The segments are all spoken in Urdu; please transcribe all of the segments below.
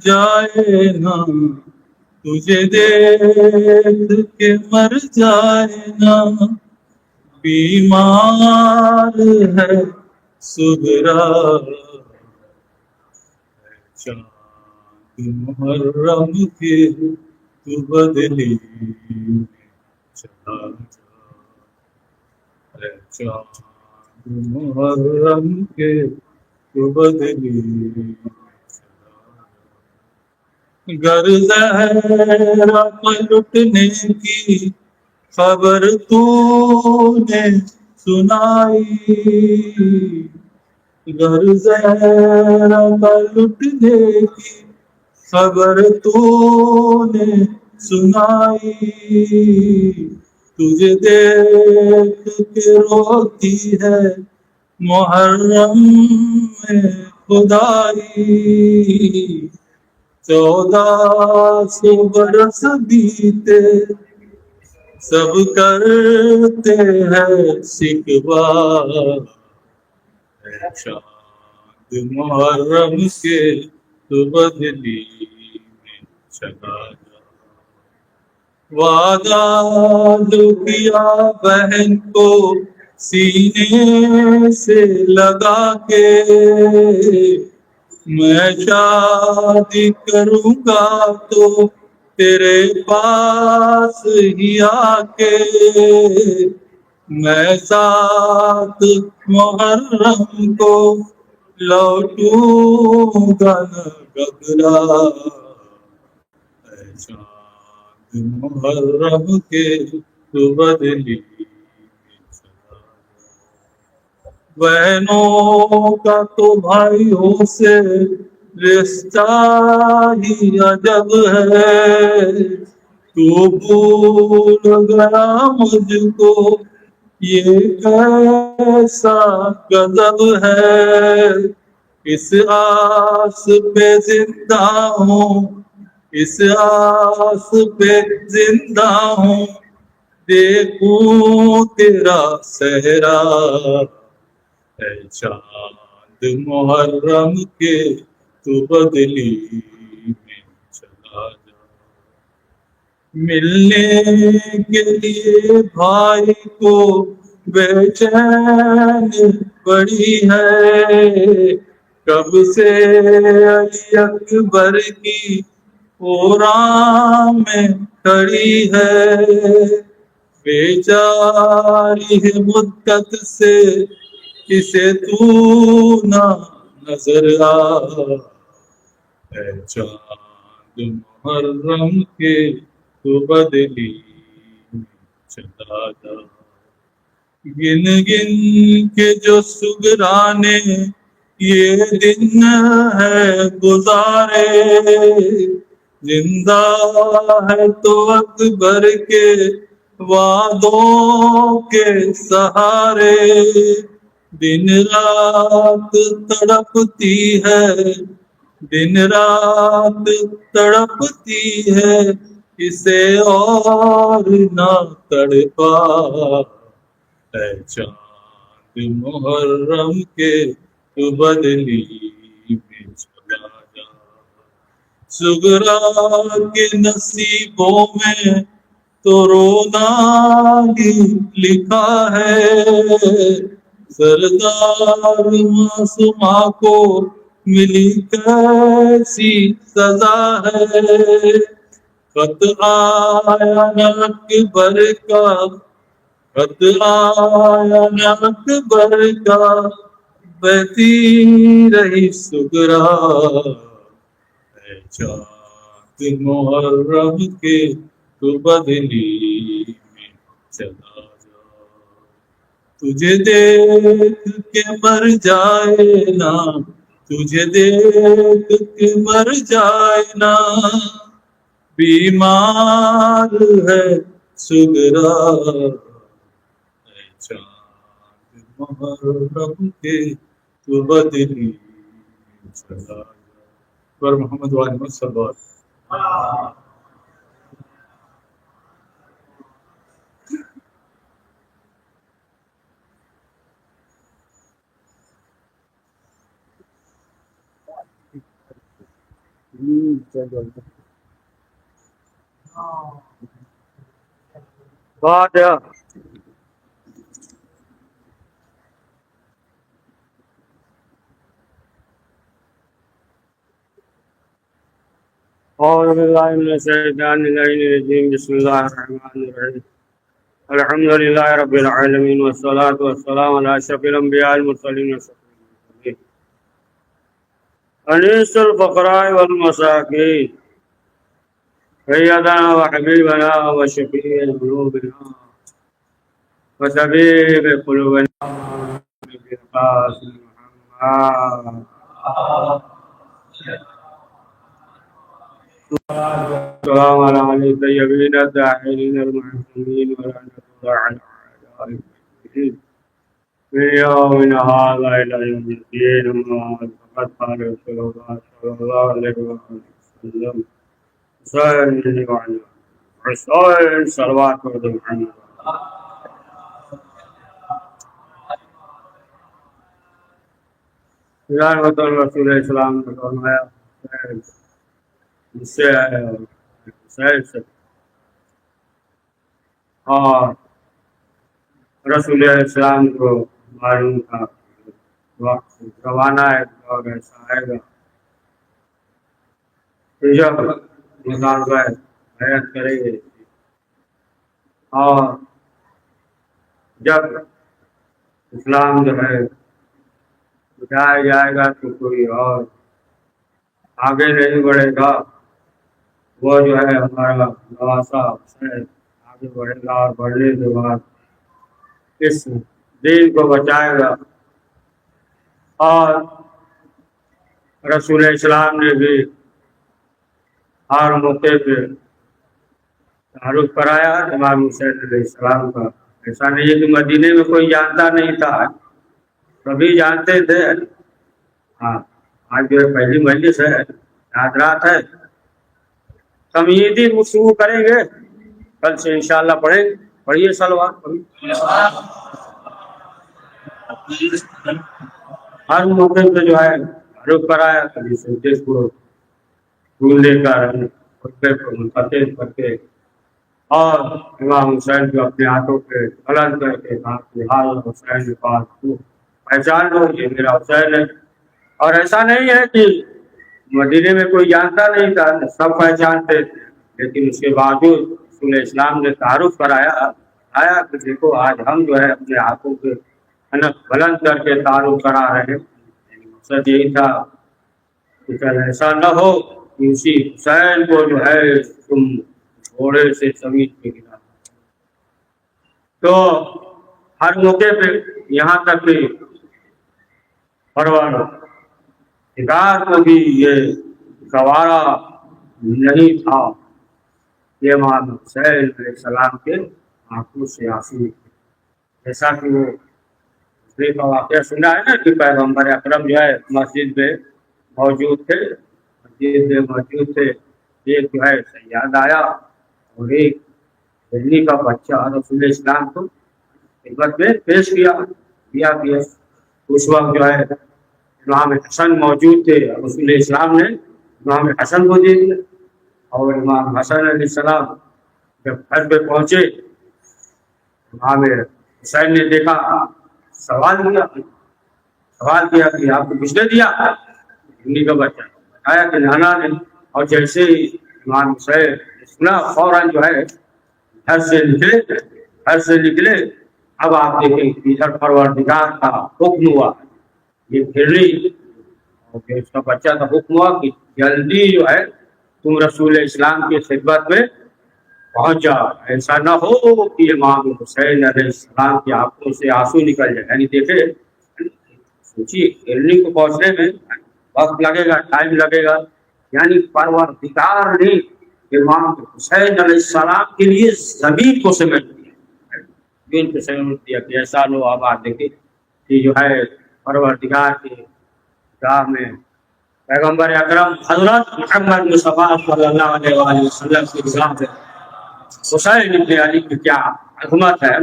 جائے نا تجھے دیکھ کے مر جائے نا بیمار ہے سغرا چاند محرم کے تو بدلی چلا جا چاند محرم کے تو بدلی گر زہرا پلٹنے کی خبر تو نے سنائی گر زہرا پلٹنے کی خبر تو نے سنائی تجھے دیکھ کے روتی ہے محرم میں خدائی 1400 برس بیتے سب کرتے ہیں شکوہ چاند محرم کے تو بدلی میں چلا جا وعدہ جو کیا بہن کو سینے سے لگا کے میں شادی کروں گا تو تیرے پاس ہی آ کے میں ساتھ محرم کو لوٹوں گا نہ گھبرا چاند محرم کے تو بدلی بہنوں کا تو بھائیوں سے رشتہ ہی عجب ہے تو بھول گیا مجھ کو یہ کیسا غضب ہے اس آس پہ زندہ ہوں اس آس پہ زندہ ہوں دیکھوں تیرا صحرا اے چاند محرم کے تو بدلی میں چلا جا ملنے کے لیے بھائی کو بے چین پڑی ہے کب سے علی اکبر کی اورام میں کھڑی ہے بیچاری ہے مدت سے اسے تو نہ نظر آ اے چاند محرم کے تو بدلی چلا جا گن گن کے جو سگرانے یہ دن ہے گزارے زندہ ہے تو اکبر کے وعدوں کے سہارے دن رات تڑپتی ہے دن رات تڑپتی ہے اسے اور نہ تڑپا اے چاند محرم کے تو بدلی میں چلا جا سغرا کے نصیبوں میں تو رونا ہی لکھا ہے سردار معصومہ کو ملی کیسی سزا ہے خط آیا نہ اکبر کا خط آیا نہ اکبر کا بہتی رہی سغرا اے چاند محرم کے تو بدلی میں چلا جا تجھے دیکھ کے مر جائے نا تجھے دیکھ کے مر جائے نا بیمار ہے سغرا اے چاند محرم کے تو بدلی چلا پر محمد وعلیہ صلی اللہ علیہ وسلم فاتحة. أعوذ بالله من الشيطان الرجيم. بسم الله الرحمن الرحيم. الحمد لله رب العالمين والصلاة والسلام على أشرف الأنبياء المرسلين أنيس الفقراء والمساكين سيدنا وحبيبنا وشفيع ذنوبنا وسبيب قلوبنا بالقاسم محمد. السلام على الطيبين الطاهرين المعصومين ولعنة الله على أعدائهم من يومنا هذا إلى يوم الدين. أما فقد قال رسول الله صلى الله عليه وسلم صلى وعلى رسول صلوات محمد. رحمت رسول اسلام نے فرمایا اس سے اور رسول اسلام کو معلوم تھا وقت روانہ ایک دور ایسا آئے گا کہ جب مطالبہ حیات کرے گے اور جب اسلام جو ہے بٹھایا جائے گا تو کوئی اور آگے نہیں بڑھے گا. وہ جو ہے ہمارا نواسا آگے بڑھے گا اور بڑھنے کے بعد اس دین کو بچائے گا. اور رسول اسلام نے بھی ہر موقع پہ تعارف کرایا امام حسین علیہ السلام کا. ایسا نہیں ہے کہ مدینے میں کوئی جانتا نہیں تھا, سبھی جانتے تھے. ہاں آج جو ہے پہلی مجلس ہے, یاد رات ہے, تمیدی گفتگو کریں گے, کل سے انشاءاللہ پڑھیں گے. پڑھیے سلوات. ہر موقع پہ جو ہے تعارف کرایا, کبھی سنتیس کو پھول لے کر خطبے کو منتخب کر کے اور امام حسین کو اپنے ہاتھوں پہ بلند کر کے کہا کہ حال حسین پاک کو پہچان لو, یہ میرا حسین ہے. اور ایسا نہیں ہے کہ مدینے میں کوئی جانتا نہیں تھا, سب پہچانتے تھے, لیکن اس کے باوجود رسول اسلام نے تعارف کرایا آیا کہ دیکھو آج ہم جو ہے اپنے ہاتھوں پہ بلند کر کے تعارف کرا رہے ہیں. مقصد یہی تھا کہ ایسا نہ ہو کہ اسی حسین کو جو ہے تم گھوڑے سے زمین پہ گرا. تو ہر موقع پہ یہاں تک کہ پروردگار کو بھی یہ گوارا نہیں تھا یہ امام حسین علیہ السلام کے آنکھوں سے آنسو. جیسا کہ وہ کا واقعہ سنا ہے نا کہ پیغمبر اکرم جو ہے مسجد میں موجود تھے, ایک جو ہے سیاد آیا اور ایک بجلی کا بچہ رسول اسلام کو خدمت میں پیش کیا. اس وقت جو ہے امام حسن موجود تھے, رسول اسلام نے امام حسن کو دے دیا. اور امام حسن علیہ السلام جب گھر پہ پہنچے, امام حسین نے دیکھا, سوال کیا کہ آپ کو کس نے دیا بجلی کا بچہ؟ بتایا کہ نانا نے. اور جیسے ہی امام حسین سنا فوراً جو ہے گھر سے نکلے. اب آپ دیکھیں ادھر پروردگار کا حکم ہوا, یہ پھرلی اور اس کا بچہ کا حکم ہوا کہ جلدی جو ہے تم رسول اسلام کی خدمت میں پہنچ جاؤ. ایسا نہ ہو کہ امام حسین علیہ السلام کی آنکھوں سے آنسو نکل جائے. یعنی دیکھے سوچیے پھرلی کو پہنچنے میں وقت لگے گا, ٹائم لگے گا. یعنی پروردگار نے امام حسین علیہ السلام کے لیے زمین کو سمیٹ دیا کہ ایسا لو. اب آپ دیکھیں کہ جو ہے پروردگار کی راہ میں پیغمبر اکرم حضرت محمد مصطفیٰ صلی اللہ علیہ وسلم کی راہ میں حسین ابن علی کی کیا عظمت ہے.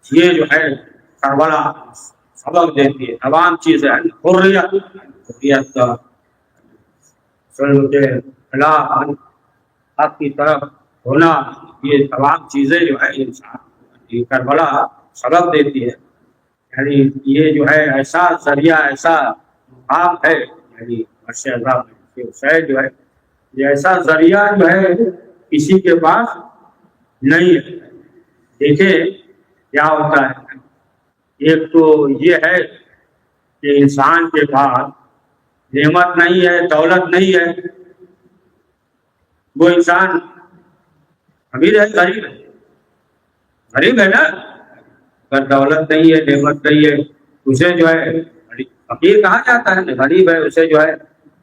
یہ جو ہے کربلا سبق دیتی ہے, تمام چیزیں حریت کا مجھے اللہ آپ کی طرف ہونا، یہ تمام چیزیں جو ہے انسان کربلا سبب دیتی ہے. یعنی یہ جو ہے ایسا ذریعہ، ایسا مقام ہے، یعنی عرش اللہ میں حسین جو ہے یہ ایسا ذریعہ جو ہے کسی کے پاس نہیں ہے. دیکھیں کیا ہوتا ہے، ایک تو یہ ہے کہ انسان کے پاس نعمت نہیں ہے، دولت نہیں ہے، وہ انسان امیر ہے غریب ہے؟ غریب ہے نا. اگر دولت نہیں ہے، نعمت نہیں ہے، اسے جو ہے فقیر کہا جاتا ہے. غریب ہے اسے جو ہے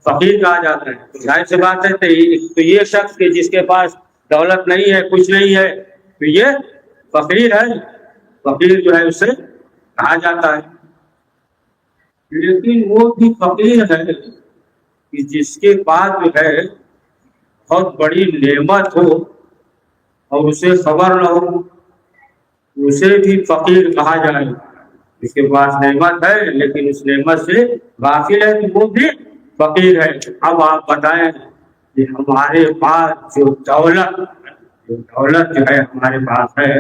فقیر کہا جاتا ہے. تو ظاہر سی بات ہے تو یہ شخص کے جس کے پاس دولت نہیں ہے، کچھ نہیں ہے، تو یہ فقیر ہے. فقیر جو ہے اسے کہا جاتا ہے. لیکن وہ بھی فقیر ہے کہ جس کے پاس جو ہے بہت بڑی نعمت ہو اور اسے خبر نہ ہو، اسے بھی فقیر کہا جائے. اس کے پاس نعمت ہے لیکن اس نعمت سے غافل ہے تو وہ بھی فقیر ہے. اب آپ بتائیں کہ ہمارے پاس جو دولت جو ہے ہمارے پاس ہے،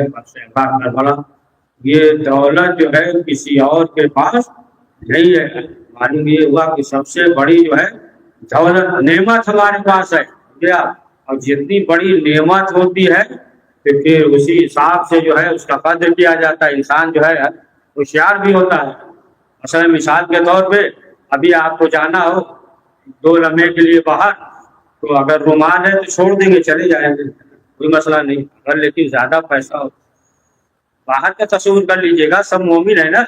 یہ دولت جو ہے کسی اور کے پاس نہیں ہے. معلوم یہ ہوا کہ سب سے بڑی جو ہے دولت نعمت ہمارے پاس ہے. اور جتنی بڑی نعمت ہوتی ہے تو پھر اسی حساب سے جو ہے اس کا قدر کیا جاتا ہے. انسان جو ہے ہوشیار بھی ہوتا ہے. مثلا مثال کے طور پہ ابھی آپ کو جانا ہو 2 لمحے کے لیے باہر، تو اگر رومان ہے تو چھوڑ دیں گے، چلے جائیں گے، کوئی مسئلہ نہیں. اگر لیکن زیادہ پیسہ ہو، باہر کا تصور کر لیجیے گا، سب مومن ہے نا.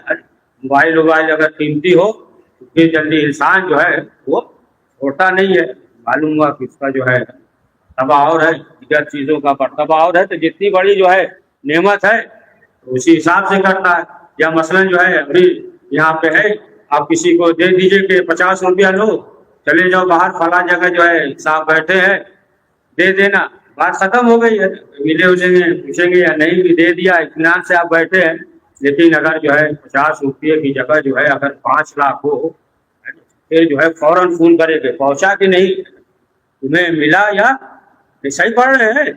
موبائل اگر قیمتی ہو تو پھر جلدی انسان جو ہے وہ چھوڑتا نہیں ہے. معلوم ہوا کہ اس کا جو ہے مرتبہ اور ہے، دیگر چیزوں کا مرتبہ اور ہے. تو جتنی بڑی جو ہے نعمت ہے تو اسی حساب سے کرتا ہے. یا مثلا جو ہے ابھی یہاں پہ ہے، آپ کسی کو دے دیجئے کہ 50 روپیہ لو، چلے جاؤ باہر فلاں جگہ جو ہے صاحب بیٹھے ہیں، دے دینا، بات ختم ہو گئی ہے. ملے اجیں گے، پوچھیں گے یا نہیں، بھی دے دیا، اطمینان سے آپ بیٹھے ہیں. لیکن اگر جو ہے 50 روپئے کی جگہ جو ہے اگر 5 لاکھ ہو، پھر جو ہے فوراً فون کرے گے پہنچا کہ نہیں، تمہیں ملا یا صحیح پڑھ رہے ہیں،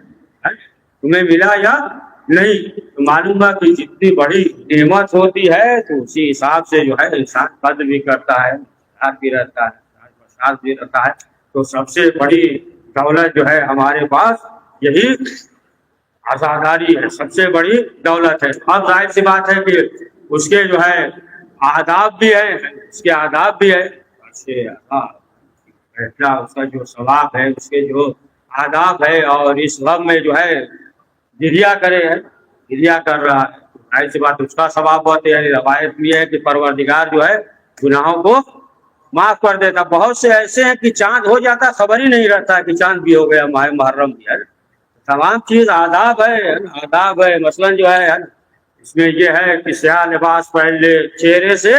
تمہیں ملا یا نہیں. تو معلوم ہے کہ جتنی بڑی نعمت ہوتی ہے تو اسی حساب سے جو ہے انسان قدر بھی کرتا ہے، بھی رہتا ہے، بھی رہتا ہے. تو سب سے بڑی دولت جو ہے ہمارے پاس یہی آزاداری ہے، سب سے بڑی دولت ہے. اب ظاہر سی بات ہے کہ اس کے جو ہے آداب بھی ہے، اس کے آداب بھی ہے. اس کا جو ثواب ہے، اس کے جو آداب ہے، اور اس غم میں جو ہے گریہ کرے ہے، گریہ کر رہا ہے، ظاہر سی بات اس کا ثواب بہت ہے. یعنی روایت بھی ہے کہ پروردگار جو ہے گناہوں کو معاف کر دیتا. بہت سے ایسے ہیں کہ چاند ہو جاتا، خبر ہی نہیں رہتا کہ چاند بھی ہو گیا، ماہ محرم بھی ہے. تمام چیز آداب ہے، آداب ہے. مثلا جو ہے اس میں یہ ہے کہ سیاہ لباس پہن لے، چہرے سے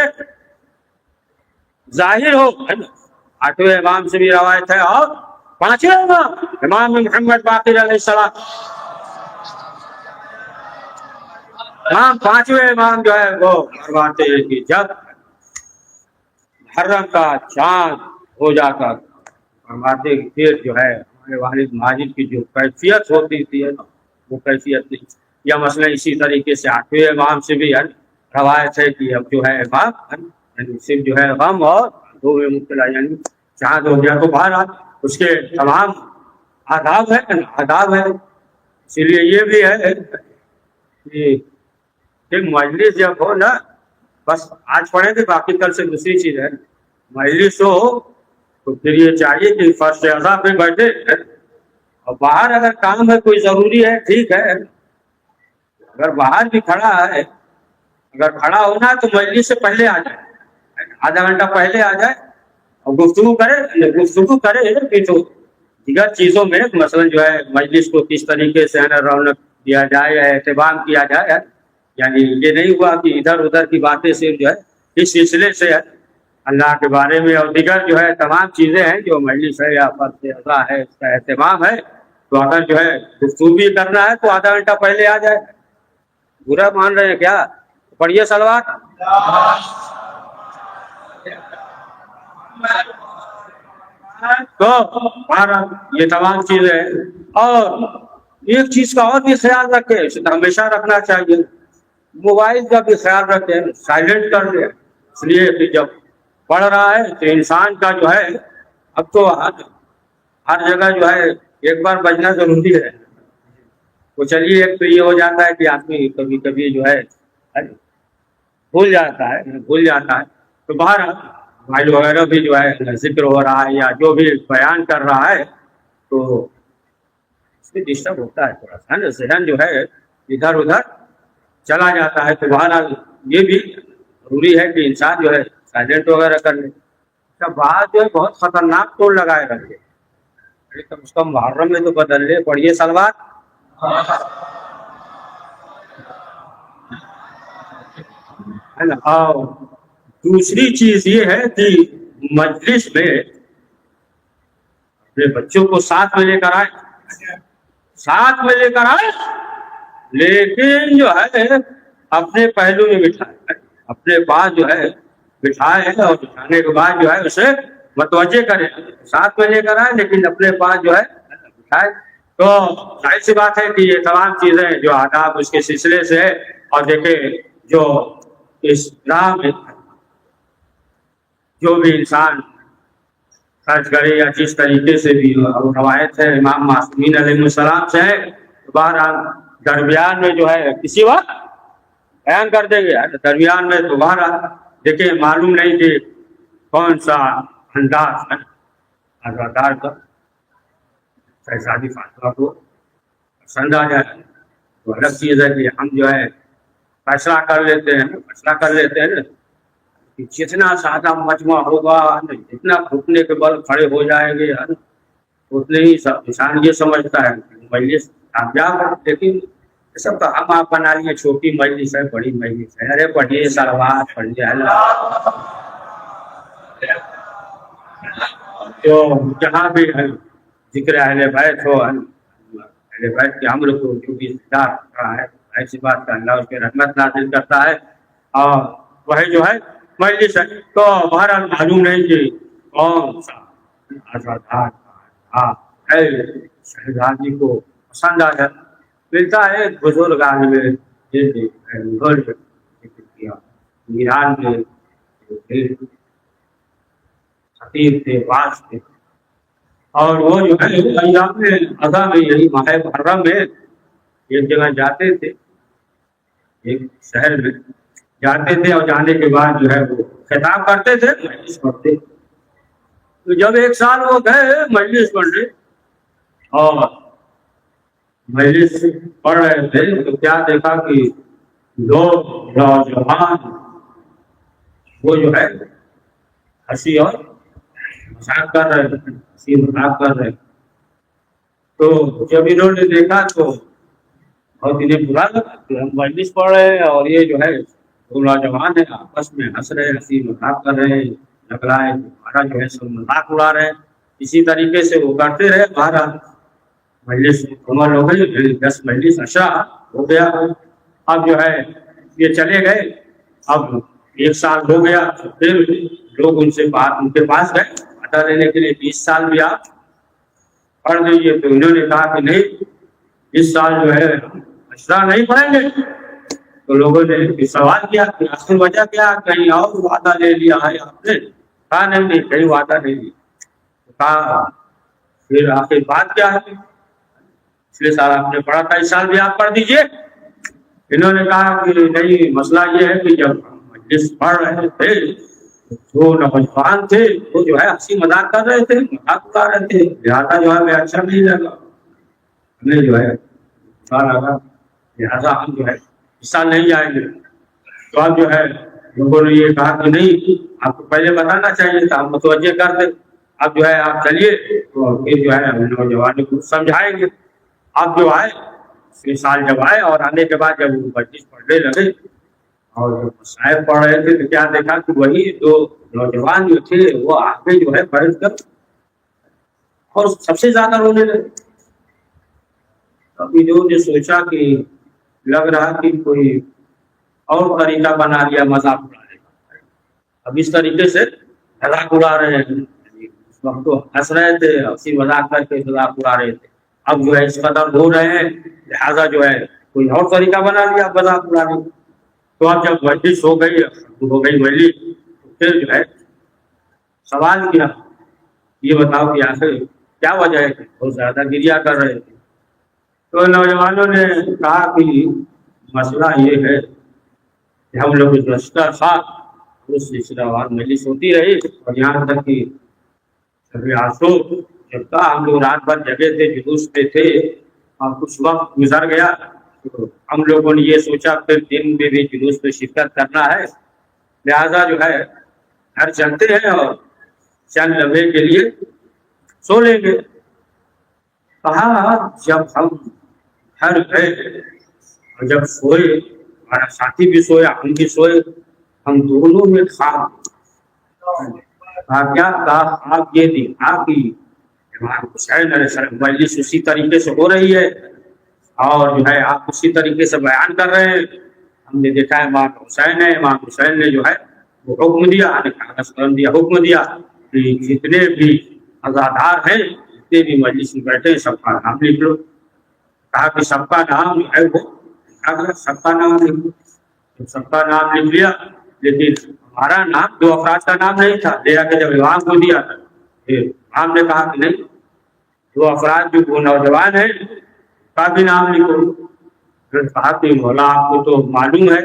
ظاہر ہو. 8ویں امام سے بھی روایت ہے، اور 5ویں امام محمد باقر علیہ السلام، ہاں 5ویں امام جو ہے وہ فرماتے ہیں کہ جب محرم کا چاند ہو جاتا، فرماتے کہ پھر جو ہے ہمارے والد ماجد کی جو کیفیت ہوتی تھی وہ کیفیت نہیں. یا مثلا اسی طریقے سے 8ویں امام سے بھی روایت ہے کہ اب جو ہے امام صرف جو ہے غم اور دو میں مبتلا، یعنی چاند ہو گیا تو باہر اس کے تمام آداب ہے، آداب ہے. اسی لیے یہ بھی ہے کہ مجلس جب ہو نا، بس آج پڑھیں گے، باقی کل سے دوسری چیز ہے. مجلس ہو تو پھر یہ چاہیے کہ فرش اعضاء پہ بیٹھے، اور باہر اگر کام ہے کوئی ضروری ہے ٹھیک ہے، اگر باہر بھی کھڑا ہے، اگر کھڑا ہونا تو مجلس سے پہلے آ جائے، آدھا گھنٹہ پہلے آ جائے اور گفتگو کرے پھر تو دیگر چیزوں میں مثلا جو ہے مجلس کو کس طریقے سے رونق دیا جائے، اہتمام کیا جائے. یعنی یہ نہیں ہوا کہ ادھر ادھر کی باتیں صرف جو ہے اس سلسلے سے اللہ کے بارے میں، اور دیگر جو ہے تمام چیزیں ہیں جو مجلس ہے یا فرض اعضاء ہے اس کا اہتمام ہے، تو اگر جو ہے گفتگو بھی کرنا ہے تو آدھا گھنٹہ پہلے آ جائے. برا مان رہے ہیں کیا؟ پڑھیے صلوات. تو بہرحال یہ تمام چیزیں، اور ایک چیز کا اور بھی خیال رکھے، اسے تو ہمیشہ رکھنا چاہیے، موبائل کا بھی خیال رکھے، سائلنٹ کر دے، اس لیے کہ جب پڑھ رہا ہے تو انسان کا جو ہے اب تو ہر جگہ جو ہے ایک بار بجنا ضروری ہے، تو چلیے ایک تو یہ ہو جاتا ہے کہ آدمی کبھی کبھی جو ہے بھول جاتا ہے، تو باہر موبائل وغیرہ بھی جو ہے ذکر ہو رہا ہے یا جو بھی بیان کر رہا ہے تو اس میں ڈسٹرب ہوتا ہے تھوڑا سا نا، ذہن جو ہے ادھر ادھر چلا جاتا ہے، تو بہرحال یہ بھی ضروری ہے کہ انسان جو ہے سائلنٹ وغیرہ کر لے۔ بات جو ہے بہت خطرناک توڑ لگائے رکھے، کم از کم محرم میں تو بدل لے، پڑھیے سلوات۔ ہے نا، اور دوسری چیز یہ ہے کہ مجلس میں اپنے بچوں کو ساتھ میں لے کر آئے، لیکن جو ہے اپنے پہلو میں بٹھائے، اپنے پاس جو ہے بٹھائے، اور بٹھانے کے بعد جو ہے اسے متوجہ کرے، ساتھ میں لے کر آئے لیکن اپنے پاس جو ہے بٹھائے۔ تو ظاہر سی بات ہے کہ یہ تمام چیزیں جو آداب اس کے سلسلے سے ہے، اور دیکھیں جو اسلام میں جو بھی انسان خرچ کرے یا جس طریقے سے بھی روایت ہے امام معصومین علیہ السلام سے ہے، بہرحال درمیان میں جو ہے کسی وقت بیان کر دیں گے، درمیان میں تو بہرحال دیکھیں معلوم نہیں کہ کون سا انداز ہے اداکار کا، شہزادی فاطمہ کو پسند آ جائے تو الگ چیز ہے کہ ہم جو ہے فیصلہ کر لیتے ہیں نا، کہ جتنا زیادہ مجمع ہوگا، جتنا گھٹنے کے بل کھڑے ہو جائیں گے، اتنے ہی انسان یہ سمجھتا ہے مجلس کامیاب ہے، لیکن یہ سب تو ہم آپ بنا لیے چھوٹی مجلس ہے بڑی مجلس ہے، ارے پڑھیے سلوات پڑھیے اللہ، تو جہاں بھی ہے ذکر اہل بیت ہو، اہل بیت کے عمل کو جو بھی اقتدار رہا ہے، ایسی بات کا اللہ اس کے رحمت نازل کرتا ہے، اور وہی جو ہے مجلس ہے، تو بہرحال معلوم نہیں کہ کون سا آزادار ہے شہزادی کو پسند آ جائے، ملتا ہے بزرگ عالم ایران میں خطیب تھے، واعظ تھے، اور وہ جو ہے ایام اضحیٰ میں یہی ماہ محرم میں ایک جگہ جاتے تھے، ایک شہر میں جاتے تھے، اور جانے کے بعد جو ہے وہ خطاب کرتے تھے، مجلس پڑھتے، تو جب ایک سال وہ گئے مجلس پڑھنے، اور مجلس پڑھ رہے تھے تو کیا دیکھا کہ لوگ نوجوان وہ جو ہے ہنسی اور مذاق کر رہے، تو جب انہوں نے دیکھا تو بہت انہیں برا لگا کہ ہم مجلس پڑھ رہے ہیں اور یہ جو ہے وہ نوجوان ہے آپس میں ہنس رہے، ہنسی مذاق کر رہے ہیں، لگ رہا ہے ہمارا جو ہے سب مذاق اڑا رہے ہیں، اسی طریقے سے وہ کرتے رہے، بہرحال مجلس مکمل ہو گئی، 10 مجلس عشاء ہو گیا، اب جو ہے یہ چلے گئے، اب 1 سال ہو گیا، پھر لوگ ان کے پاس گئے عطا لینے کے لیے 20 سال بھی آپ پڑھ لیجیے، تو انہوں نے کہا کہ نہیں، اس سال جو ہے عشاء نہیں پڑھیں گے، تو لوگوں نے سوال کیا کہ آخر وجہ کیا، کہیں اور وعدہ لے لیا ہے آپ نے؟ کہا نہیں کہیں وعدہ نہیں لیا، کہا پھر آخر بات کیا ہے؟ پچھلے سال آپ نے پڑھا تھا، اس سال بھی آپ پڑھ دیجئے۔ انہوں نے کہا کہ نہیں، مسئلہ یہ ہے کہ جب مجلس پڑھ رہے تھے جو نوجوان تھے وہ جو ہے ہنسی مذاق کر رہے تھے، مذاق اڑا رہے تھے، لہٰذا جو ہے ہمیں اچھا نہیں لگا، ہمیں جو ہے برا لگا، لہٰذا ہم جو ہے اس سال نہیں جائیں گے۔ تو اب جو ہے لوگوں نے یہ کہا کہ نہیں، آپ کو پہلے بتانا چاہیے تھا، ہم متوجہ کر دیں، اب جو ہے آپ چلیے، تو پھر جو ہے ہم نوجوانوں کو سمجھائیں گے۔ اب جو آئے اس سال جب آئے، اور آنے کے بعد جب وہ مجلس پڑھنے لگے اور صاحب پڑھ رہے تھے تو کیا دیکھا کہ وہی دو نوجوان جو تھے وہ آگے جو ہے بیٹھ کر اور سب سے زیادہ رونے لگے۔ اب انہوں نے سوچا کہ لگ رہا کہ کوئی اور طریقہ بنا لیا مذاق اڑانے کا، اب اس طریقے سے مذاق اڑا رہے ہیں، وقت تو ہنس رہے تھے، ہنسی مذاق کر کے مذاق اڑا رہے تھے، اب جو ہے اس قدر ہو رہے ہیں لہٰذا جو ہے کوئی اور طریقہ بنا لیا مذاق اڑانے کا۔ تو اب جب مجلس ہو گئی مجلس، تو پھر جو ہے سوال کیا، یہ بتاؤ کہ آخر کیا وجہ ہے؟ بہت زیادہ گریا کر رہے تھے۔ تو نوجوانوں نے کہا کہ مسئلہ یہ ہے کہ ہم لوگ گزشتہ سال اس سلسلہ وار مجلس ہوتی رہی، اور یہاں تک کہ کبھی آسو جب تک ہم لوگ رات بھر جگہ تھے، جلوس پہ تھے، اور کچھ وقت گزر گیا تو ہم لوگوں نے یہ سوچا پھر دن میں بھی جلوس پہ شرکت کرنا ہے، لہذا جو ہے گھر چلتے ہیں اور چند لمحے کے لیے سو لیں گے۔ کہا جب ہم گھر گئے اور جب سوئے، ہمارا ساتھی بھی سویا، ہم بھی سوئے، ہم دونوں میں خواب کیا کہا، آپ یہ دیکھا کہ امام حسین علیہ السلام مجلس اسی طریقے سے ہو رہی ہے اور جو ہے آپ اسی طریقے سے بیان کر رہے ہیں، ہم نے دیکھا امام حسین ہے، امام حسین نے جو ہے وہ حکم دیا، حکم دیا کہ جتنے بھی عزادار ہیں، جتنے بھی مجلس میں بیٹھے سب کا نام لکھ لو۔ کہا کہ سب کا نام جو ہے وہ سب کا نام لکھ لو۔ سب کا نام لکھ لیا، لیکن ہمارا نام دو افراد کا نام نہیں تھا، لے کے جب امام کو دیا تھا امام نے کہا کہ نہیں، دو افراد جو وہ نوجوان ہیں کا بھی نام لکھو۔ پھر کہا کہ مولا آپ کو تو معلوم ہے،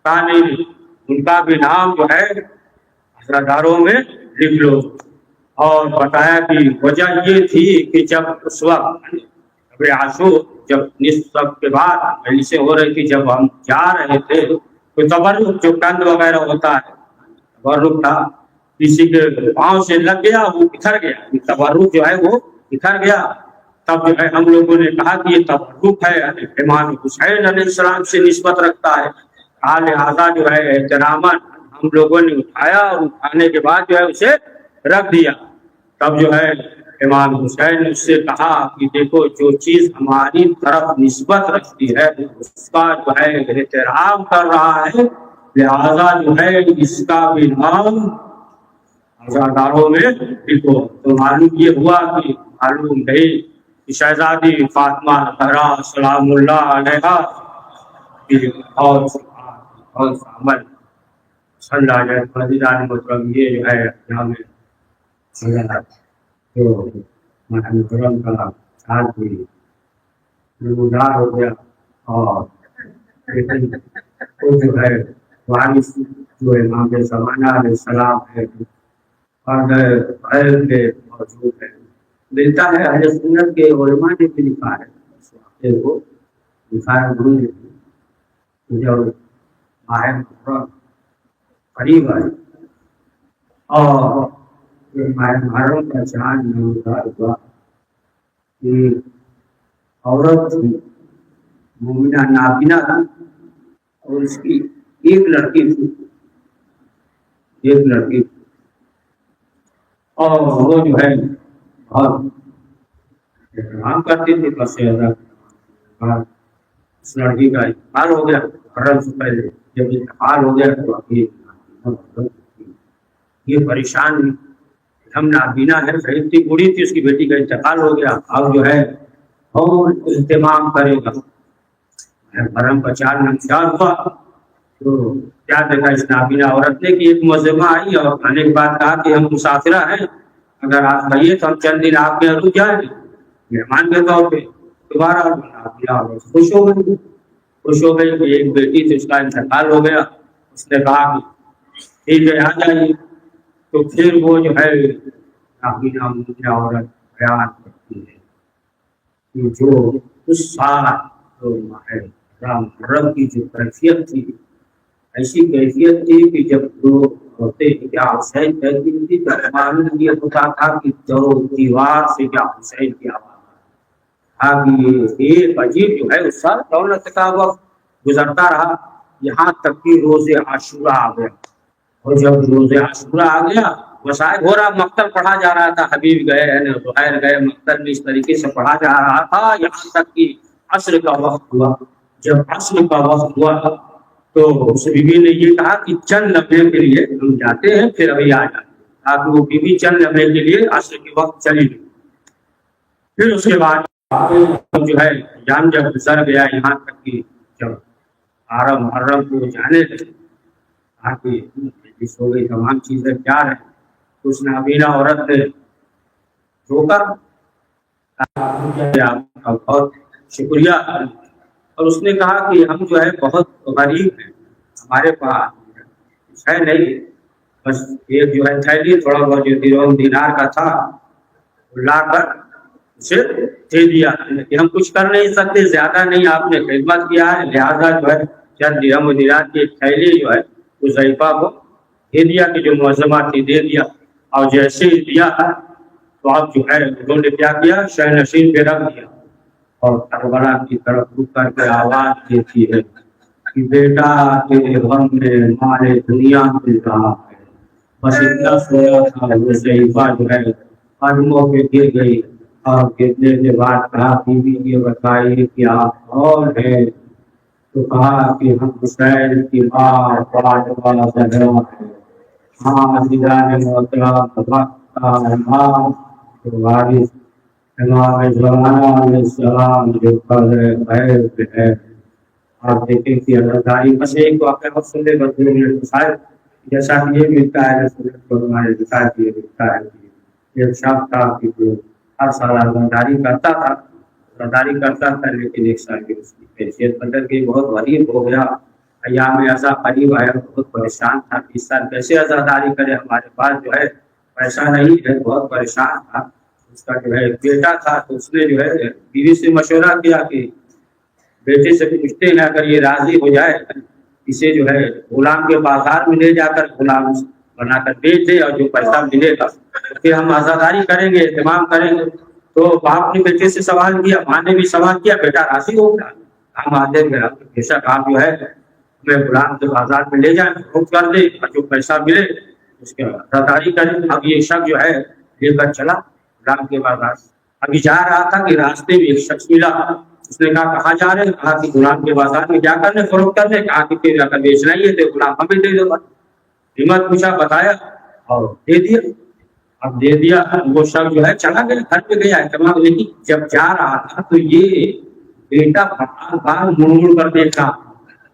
کہا نہیں، ان کا بھی نام جو ہے عزاداروں میں لکھ لو۔ اور بتایا کہ وجہ یہ تھی کہ جب اس وقت ابھی عاشور جب نصف کے بعد مجلسیں ہو رہی تھی، جب ہم جا رہے تھے تو تبرک جو کند وغیرہ ہوتا ہے، تبرک تھا، کسی کے پاؤں سے لگ گیا، وہ بکھر گیا، تبرک جو ہے وہ بکھر گیا۔ تب جو ہے ہم لوگوں نے کہا کہ یہ تبرک ہے، امام حسین علیہ السلام سے نسبت رکھتا ہے، لہٰذا جو ہے احتراماً ہم لوگوں نے اٹھایا، اور اٹھانے کے بعد جو ہے اسے رکھ دیا۔ تب جو ہے امام حسین نے اس سے کہا کہ دیکھو جو چیز ہماری طرف نسبت رکھتی ہے اس کا جو ہے احترام کر رہا ہے، لہذا جو ہے اس کا بھی نام عزاداروں میں لکھو۔ تو معلوم یہ ہوا کہ معلوم نہیں کہ شہزادی فاطمہ زہرا سلام اللہ علیہا اور عمل صلی اللہ علیہ وسلم مطلب یہ جو ہے یہاں میں تو محرم کا سال بھی نمودار ہو گیا، اور جو ہے وارث جو امام زمانہ علیہ السلام ہے اور کے موجود ہے، ملتا ہے اہل سنت کے علماء نے بھی لکھا ہے، اس واقعے کو لکھا ہے انہوں نے بھی، جب ماہ محرم قریب آئی اور محرم کا چاند نمودار ہوا کہ عورت تھی، مومنہ نابینا تھی، اور اس کی ایک لڑکی تھی، اور وہ جو ہے بہت احترام کرتی تھی، بس اس لڑکی کا انتقال ہو گیا محرم سے پہلے۔ جب انتقال ہو گیا تو یہ پریشان ہوئی، ہم نابینا ہے، صحیح تھی، بوڑھی تھی، اس کی بیٹی کا انتقال ہو گیا، اب جو ہے اور اہتمام کرے گا۔ محرم کا چاند نمودار ہوا تو کیا دیکھا اس نابینا عورت نے کہ ایک مظلمہ آئی، اور آنے کے بعد کہا کہ ہم مسافرہ ہیں، اگر آپ کہیے تو ہم چند دن آپ کے رک جائیں گے مہمان کے طور پہ۔ دوبارہ نابینا عورت خوش ہو گئی کہ ایک بیٹی تھی، اس کا انتقال ہو گیا۔ اس نے کہا کہ ٹھیک ہے آ جائیے۔ تو پھر وہ جو ہے نابینا عورت بیان کرتی ہے کہ جو اس سال جو محرم کی جو کیفیت تھی، ایسی کیفیت تھی کہ جب لوگ ہوتے کیا حسین کہتی تھی تو معلوم یہ ہوتا تھا کہ دیوار سے کیا حسین کی آواز ایک عجیب جو ہے اس سال دولت کا وقت گزرتا رہا، یہاں تک کہ روز عاشورہ آ گیا، اور جب روز عاشورہ آ گیا وسائل ہو رہا، مقتل پڑھا جا رہا تھا، حبیب گئے زہیر گئے، مقتل میں اس طریقے سے پڑھا جا رہا تھا، یہاں تک کہ عصر کا وقت ہوا۔ جب عصر کا وقت ہوا تو اس بیوی نے یہ کہا کہ چند لمحے کے لیے ہم جاتے ہیں، پھر ابھی آ جاتے ہیں۔ تاکہ وہ بیوی چند لمحے کے لیے عصر کے وقت چلی گئی. پھر اس کے بعد جو ہے جان جب گزر گیا یہاں تک کہ جب محرم کو جانے لگے تاکہ ہو گئی تمام چیزیں پیار ہیں. اس نابینا عورت نے روکا آپ کا بہت شکریہ اور اس نے کہا کہ ہم جو ہے بہت غریب ہیں, ہمارے پاس ہے نہیں, بس ایک جو ہے تھیلی تھوڑا بہت جو دینار کا تھا لا کر اسے دے دیا, لیکن ہم کچھ کر نہیں سکتے, زیادہ نہیں آپ نے خدمت کیا ہے, لہٰذا جو ہے چند درہم و دینار کی ایک تھیلی جو ہے حذیفہ کو دے دیا کہ جو معظمہ تھی دے دیا. اور جیسے ہی دیا تو آپ جو ہے انہوں نے کیا کیا, شہ نشین پہ رکھ دیا اور کربلا کی طرف رک کر کے آواز دیتی ہے کہ بیٹا تیرے غم میں ہمارے دنیا میں رہا ہے. بس اتنا سویا تھا حذیفہ جو ہے قدموں پہ گر گئی اور گرنے کے بعد کہا بیوی یہ بتائیے کہ آپ کون ہے؟ تو کہا کہ ہم حسین کی ماں فاطمہ زہرا ہے. ہاں دیدان محترم امام وارث امام زمانہ علیہ السلام جو قدر خیر پہ ہے. آپ دیکھیں کہ عزاداری بس ایک واقعہ بہت سننے بس 2 منٹ شاید جیسا کہ یہ ملتا ہے سنت کو ہمارے بتا کے ملتا ہے کہ ایک شخص تھا کہ جو ہر سال عزاداری کرتا تھا لیکن ایک سال کی اس کی حیثیت بدل گئی, بہت غریب ہو گیا. ایام ایسا قریب آیا, بہت پریشان تھا کہ اس سال کیسے عزاداری کرے, ہمارے پاس جو ہے پیسہ نہیں ہے, بہت پریشان تھا. اس کا جو ہے بیٹا تھا تو اس نے جو ہے بیوی سے مشورہ کیا کہ بیٹے سے پوچھتے ہیں اگر یہ راضی ہو جائے اسے جو ہے غلام کے بازار میں لے جا کر غلام بنا کر بیچ دے اور جو پیسہ ملے گا پھر ہم عزاداری کریں گے, اہتمام کریں گے. تو باپ نے بیٹے سے سوال کیا, ماں نے بھی سوال کیا, بیٹا راضی ہو گیا. ہم آتے بے شک آپ جو ہے ہمیں غلام کے بازار میں لے جائیں, خود کر دیں اور جو پیسہ ملے اس کے عزاداری کریں. اب یہ شخص جو ہے لے کر چلا غلام کے بازار. ابھی جا رہا تھا کہ راستے میں ایک شخص ملا, اس نے کہا کہاں جا رہے ہیں؟ کہا کہ غلام کے بازار میں کیا کرنے, فروخت کرنے. کہا کہ پھر اگر بیچنا ہی ہے تو غلام ہمیں دے دو. قیمت پوچھا, بتایا اور دے دیا. اب دے دیا, وہ شخص جو ہے چلا گیا, گھر پہ گیا اہتمام. لیکن جب جا رہا تھا تو یہ بیٹا بار بار مڑ کر دیکھا.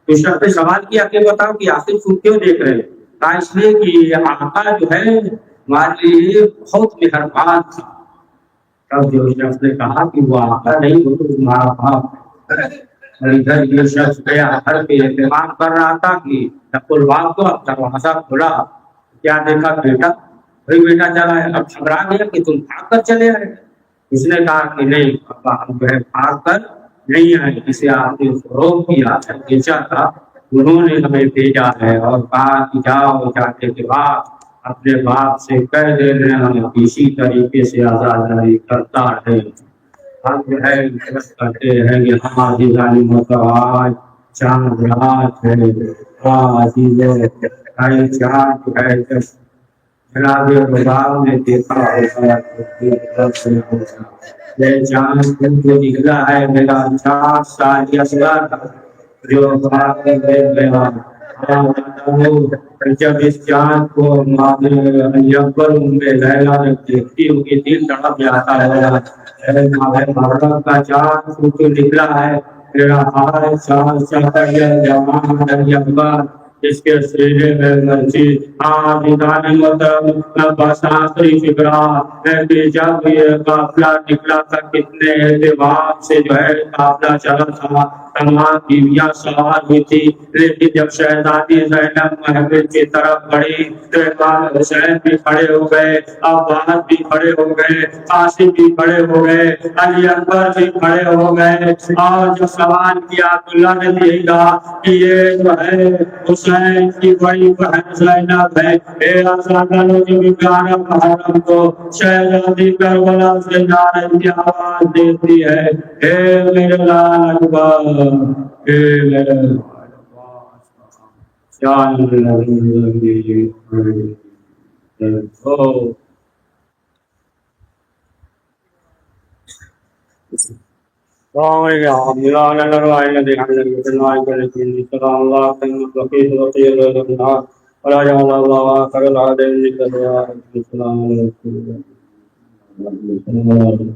تو شخص نے سوال کیا کہ بتاؤ کہ آخر تم کیوں دیکھ رہے ہیں؟ کہا اس لیے کہ آقا جو ہے ہمارے لیے بہت مہربان تھا. تب جو شخص نے کہا کہ وہ آقا نہیں, وہ تو تمہارا باپ ہے. اور ادھر یہ شخص گیا گھر پہ اہتمام کر رہا تھا کہ ڈبل باپ کو اب دروازہ کھولا, کیا دیکھا بیٹا, وہی بیٹا چلا ہے. اب گھبرا گیا کہ تم بھاگ کر چلے آئے. اس نے کہا کہ نہیں ابا, ہم جو ہے بھاگ کر نہیں آئے, جسے آپ نے فروغ کیا بیچا تھا انہوں نے ہمیں بھیجا ہے اور کہا کہ جاؤ جاتے کے بعد اپنے باپ سے کہہ دینا اسی طریقے سے عزاداری کرتا ہے. ہم جو ہے کرتے ہیں کہ ہماری ظالمت آج چاند رات ہے, چاند ہے. جناب غلام نے دیکھا ہوگا چاند جو نکلا ہے میرا 4 سال کی اصغر جو جب اس چاند کو لیلا نے دیکھتی ہوگی دل تڑپ جاتا ہے. محرم کا چاند جو نکلا ہے میرا ہر سال جوان اس کے سینے میں مسجد جب یہ قافلہ نکلا تھا کتنے اعتبار سے جو ہے قافلہ چلا تھا, تمام بیویاں سوار ہوئی تھی. لیکن جب شہزادی زینب محفل کی طرف بڑھی تو امام حسین بھی کھڑے ہو گئے, عباس بھی کھڑے ہو گئے, قاسم بھی کھڑے ہو گئے, علی اکبر بھی کھڑے ہو گئے. اور جو سوال کیا عبداللہ نے بھی یہی کہا کہ یہ جو ہے حسین کی بڑی بہن زینب ہے. اے آزادانو جو 11 محرم کو شہزادی کربلا سے نعرے کی آواز دیتی ہے, اے میرے لال اکبر, اے میرے ولا جعل الله آخر العالم لكذا السلام عليكم السلام عليكم.